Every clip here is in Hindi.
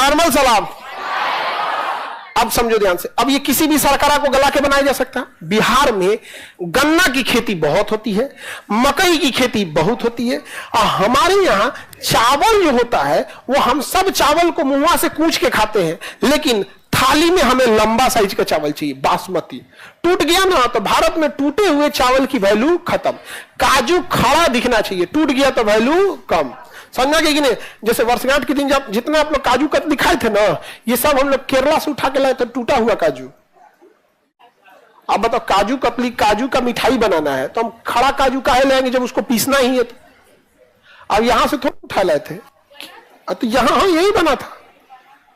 नॉर्मल सलाम। अब समझो ध्यान से, अब ये किसी भी सरकारा को गला के बनाया जा सकता है। बिहार में गन्ना की खेती बहुत होती है, मकई की खेती बहुत होती है, और हमारे यहाँ चावल जो होता है वो हम सब चावल को मुंह से कूच के खाते हैं, लेकिन थाली में हमें लंबा साइज का चावल चाहिए, बासमती। टूट गया ना तो भारत में टूटे हुए चावल की वैल्यू खत्म। काजू खड़ा दिखना चाहिए, टूट गया तो वैल्यू कम। समझा कि नहीं? जैसे वर्षगांठ के दिन जब जितना आप लोग काजू कत दिखाए थे ना, ये सब हम लोग केरला से उठा के लाए थे, टूटा हुआ काजू। अब बताओ, काजू कतली, काजू का मिठाई बनाना है तो हम खड़ा काजू काहे लाएंगे जब उसको पीसना ही है? तो अब यहां से थोड़ा उठा लाए थे, तो यहां यही बना था।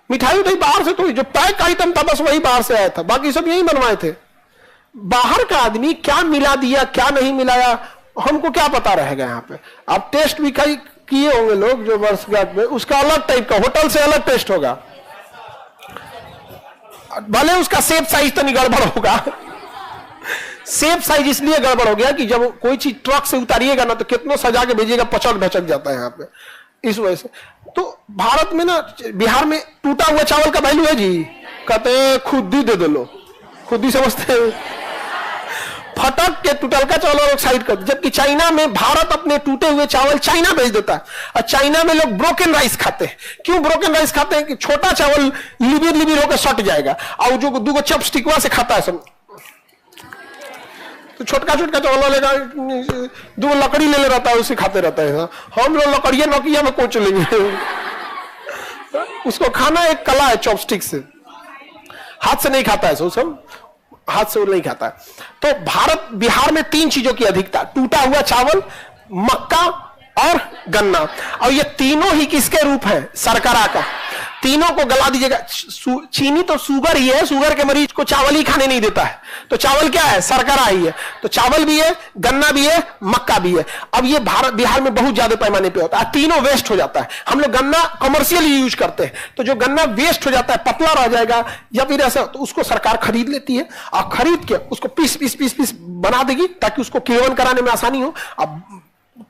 मिठाई उठाई बाहर से थोड़ी, जो पैक आइटम था बस वही बाहर से आया था, बाकी सब यही बनवाए थे। बाहर का आदमी क्या मिला दिया क्या नहीं मिलाया हमको क्या पता रहेगा। यहाँ पे आप टेस्ट भी कई किए होंगे लोग जो वर्षगांठ में, उसका अलग टाइप का, होटल से अलग टेस्ट होगा, भले उसका सेप साइज तो नहीं गड़बड़ होगा। सेप साइज इसलिए गड़बड़ हो गया कि जब कोई चीज ट्रक से उतारिएगा ना तो कितना सजा के भेजिएगा, पचक भचक जाता है यहाँ पे, इस वजह से। तो भारत में ना, बिहार में टूटा हुआ चावल का वैल्यू है जी, कहते हैं खुद ही दे लो, खुद ही समझते हैं, फटक के टूटल का चावल लोग साइड कर। जबकि चाइना में भारत अपने टूटे हुए चावल चाइना भेज देता है, और चाइना में लोग ब्रोकन राइस खाते हैं। क्यों ब्रोकन राइस खाते हैं? कि छोटा चावल लिबिर लिबिर होकर सट जाएगा, और जो दूगो चॉपस्टिकवा से खाता है सब, तो छोटका छोटका चावल लेगा, दो लकड़ी ले रहता है, उसे खाते रहता है। हम लोग लकड़िया नौकिया में कोच लेंगे, उसको खाना एक कला है, चॉपस्टिक से, हाथ से नहीं खाता है, सब हाथ से वो नहीं खाता है। तो भारत, बिहार में तीन चीजों की अधिकता, टूटा हुआ चावल, मक्का और गन्ना। और ये तीनों ही किसके रूप है? सरकरा का। तीनों को गला दीजिएगा। चीनी तो शुगर ही है, शुगर के मरीज को चावल ही खाने नहीं देता है, तो चावल क्या है? सरकरा ही है। तो चावल भी है, गन्ना भी है, मक्का भी है। अब ये भारत बिहार में बहुत ज्यादा पैमाने पे होता है, तीनों वेस्ट हो जाता है। हम लोग गन्ना कमर्शियली यूज करते हैं, तो जो गन्ना वेस्ट हो जाता है, पतला रह जाएगा या फिर ऐसा, तो उसको सरकार खरीद लेती है, और खरीद के उसको पीस पीस पीस पीस बना देगी ताकि उसको केवन कराने में आसानी हो। अब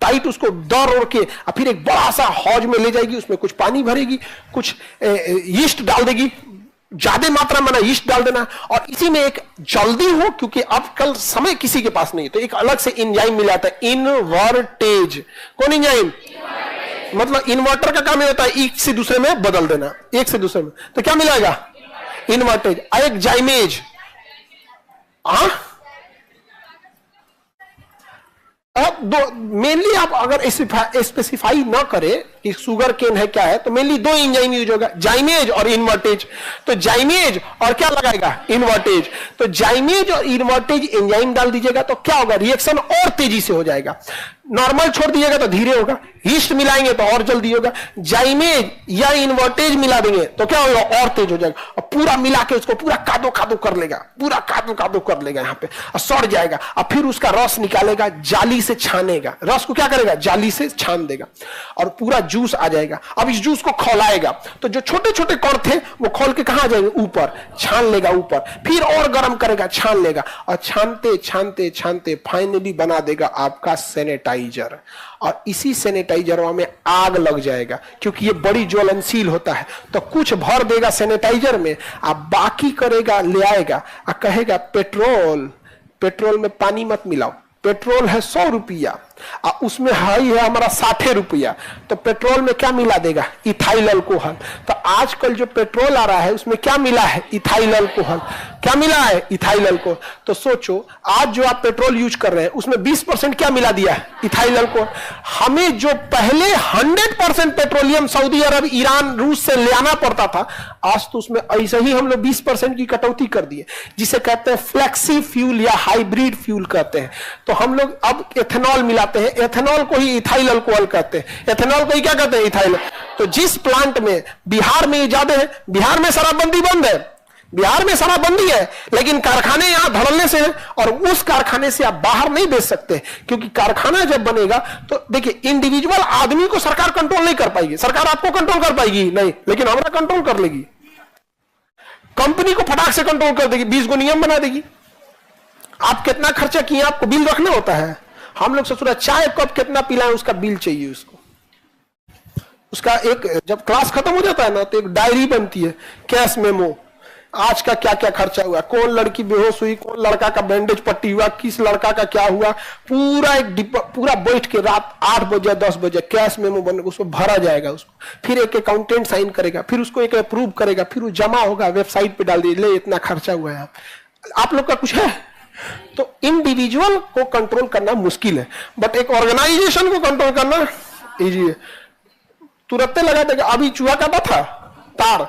टाइट उसको दौड़ ओढ़ के और फिर एक बड़ा सा हौज में ले जाएगी, उसमें कुछ पानी भरेगी, कुछ यीस्ट डाल देगी, ज्यादा मात्रा में ना यीस्ट डाल देना, और इसी में एक जल्दी हो, क्योंकि अब कल समय किसी के पास नहीं है, तो एक अलग से एंजाइम मिलाता है, इनवर्टेज। कौन एंजाइम? मतलब इन्वर्टर का काम होता है एक से दूसरे में बदल देना, एक से दूसरे में, तो क्या मिलाएगा? इन्वर्टेज। एक जाइमेज। अब मेनली आप अगर स्पेसिफाई ना करें कि शुगर केन है क्या है, तो मेनली दो एंजाइम यूज होगा, जाइमेज और इन्वर्टेज। तो जाइमेज और क्या लगाएगा? इन्वर्टेज। तो जाइमेज और इन्वर्टेज एंजाइम डाल दीजिएगा तो क्या होगा? रिएक्शन और तेजी से हो जाएगा। नॉर्मल छोड़ दीजिएगा तो धीरे होगा, यीस्ट मिलाएंगे तो और जल्दी होगा, जाइमेज या इन्वर्टेज मिला देंगे तो क्या होगा? और तेज हो जाएगा, और पूरा मिला के उसको पूरा कादो कादो कर लेगा, पूरा कादो कादो कर लेगा यहाँ पे, और सड़ जाएगा, और फिर उसका रस निकालेगा, जाली से छानेगा, रस को क्या करेगा? जाली से छान देगा, और पूरा जूस आ जाएगा। अब इस जूस को खौलाएगा, तो जो छोटे छोटे कण थे वो खोल के कहां जाएंगे? ऊपर, छान लेगा ऊपर, फिर और गर्म करेगा, छान लेगा, और छानते छानते छानते फाइनली बना देगा आपका सैनिटाइजर। और इसी सैनिटाइजर में आग लग जाएगा, क्योंकि ये बड़ी ज्वलनशील होता है, तो कुछ भर देगा सैनिटाइजर में, आप बाकी करेगा, ले आएगा और कहेगा पेट्रोल, पेट्रोल में पानी मत मिलाओ, पेट्रोल है 100 रुपया और उसमें है हमारा 60 रुपया, तो पेट्रोल में क्या मिला देगा? Ethyl alcohol. तो आजकल जो पेट्रोल आ रहा है उसमें क्या मिला है? Ethyl alcohol. क्या मिला है? Ethyl alcohol. तो सोचो, आज जो आप पेट्रोल यूज कर रहे हैं उसमें 20% क्या मिला दिया है? Ethyl alcohol. हमें जो पहले 100% पेट्रोलियम सऊदी अरब, ईरान, रूस से ले आना पड़ता था, आज तो उसमें ऐसे ही हम लोग 20% की कटौती कर दिए, जिसे कहते हैं फ्लेक्सी फ्यूल या हाइब्रिड फ्यूल कहते हैं। तो हम लोग अब एथेनॉल मिलाते हैं, एथेनॉल को ही इथाइल अल्कोहल कहते हैं, एथेनॉल को ही क्या कहते हैं? इथाइल। तो जिस प्लांट में, बिहार में ज्यादा है, बिहार में शराबबंदी बंद है, बिहार में शराबबंदी है, लेकिन कारखाने यहां धड़ल्ले से हैं, और उस कारखाने से आप बाहर नहीं बेच सकते, क्योंकि कारखाना जब बनेगा तो देखिए, इंडिविजुअल आदमी को सरकार कंट्रोल नहीं कर पाएगी, सरकार आपको कंट्रोल कर पाएगी नहीं, लेकिन हमारा कंट्रोल कर लेगी। कंपनी को फटाक से कंट्रोल कर देगी, 20 गो नियम बना देगी। आप कितना खर्चा किए आपको बिल रखना होता है। हम लोग ससुरा चाय कप कितना पिलाएं उसका बिल चाहिए उसको। उसका एक, जब क्लास खत्म हो जाता है ना तो एक डायरी बनती है, कैश मेमो, आज का क्या क्या खर्चा हुआ, कौन लड़की बेहोश हुई, कौन लड़का का बैंडेज पट्टी हुआ, किस लड़का का क्या हुआ, पूरा एक डिब्बा, पूरा बैठ के रात 8 बजे 10 बजे कैश मेमो बन, उसको भरा जाएगा, उसको फिर एक अकाउंटेंट साइन करेगा, फिर उसको एक अप्रूव करेगा, फिर वो जमा होगा, वेबसाइट पे डाल दीजिए, ले इतना खर्चा हुआ है। आप लोग का कुछ है? तो इंडिविजुअल को कंट्रोल करना मुश्किल है, बट एक ऑर्गेनाइजेशन को कंट्रोल करना इजी है। तुरंत लगा देगा। अभी चूहा काटा था, तार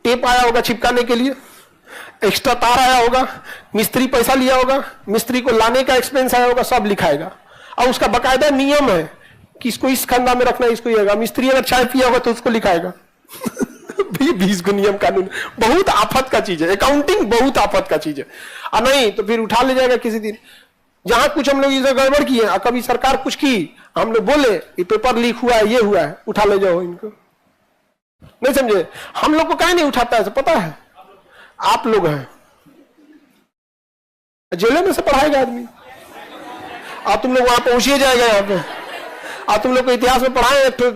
टेप आया होगा चिपकाने के लिए, एक्स्ट्रा तार आया होगा, मिस्त्री पैसा लिया होगा, मिस्त्री को लाने का एक्सपेंस आया होगा, सब लिखाएगा, और उसका बकायदा नियम है कि इसको इस खंडा में रखना, इसको ये, मिस्त्री अगर चाय पिया होगा तो उसको लिखाएगा। 20 को नियम कानून, बहुत आफत का चीज है अकाउंटिंग, बहुत आफत का चीज है। और नहीं तो फिर उठा ले जाएगा किसी दिन, जहां कुछ हम लोग इसे गड़बड़ किए, कभी सरकार कुछ की, हम लोग बोले ये पेपर लीक हुआ है, ये हुआ है, उठा ले जाओ इनको। नहीं समझे? हम लोग को कहीं नहीं उठाता है, पता है? आप लोग हैं, जेलों में से पढ़ाएगा आदमी, और तुम लोग वहां पहुंचिए जाएगा, यहाँ पे और तुम लोग को इतिहास में पढ़ाए तो